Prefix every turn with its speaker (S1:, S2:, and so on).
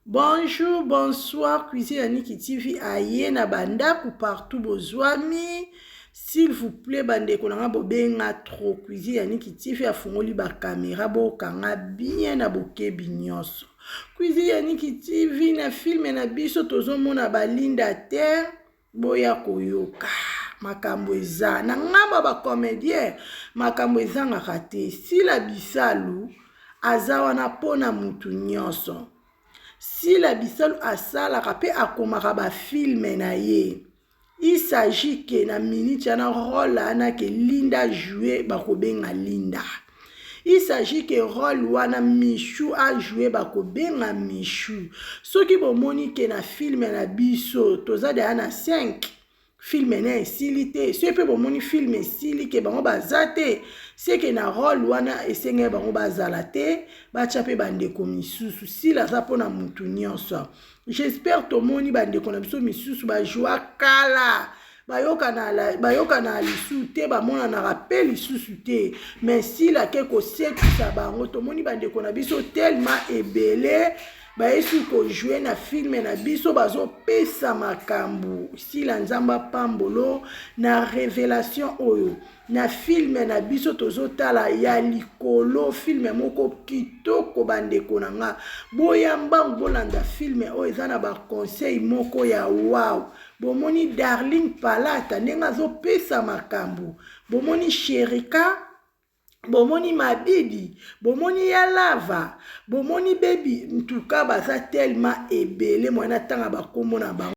S1: Bonjour, bonsoir, Cuisine Yannick TV, aye na bandaku partout bozwami. S'il vous plaît, bande konanga bobenga trop. Cuisine Yannick TV afungoli ba caméra bo kanga bien na boke binyoso. Cuisine Yannick TV na film na biso tozomona balinda terre boya koyoka. Makambo eza na ngamba ba comédien makambo eza ngaka te. Sila Bisalu azawa na pona mutu nyonso. Sila Bisalu asalaka pe akomaka ba filme na ye. Il s'agit que na minute na rôle ana ke Linda jouer bakobenga Linda. Il s'agit que rôle wana Michou a joué bakobenga Michou. Soki bomoni ke na filme na biso toza de ana 5 film na esili te. So pe bomoni film esili ke bango bazate. C'est que na rôle wana esenge bango bazala te. Bacha pe bandeko misusu. Sila za pona mutu nyonso. J'espère to moni bandeko na biso misusu ba joa kala. Bayoka na lisu te ba mona na rappel lisusu te. Mais sila ke ko sekisa bango to moni bandeko na biso tellement ebele. Ba esu ko jouer na film na biso bazo pesa makambu. Sila nzamba pambolo na révélation oyo. Na film na biso tozotala ya likolo film moko kitoko bandeko na nga. Boyamba bolanda film oyo eza na ba conseil moko ya wow. Bomoni Darling Palata nenga zo pesa makambu. Bomoni Sherika, bomoni Mabidi, bomoni Yalava, bomoni Baby, en tout cas baza tellement ebele mwana tanga bakombo na bango.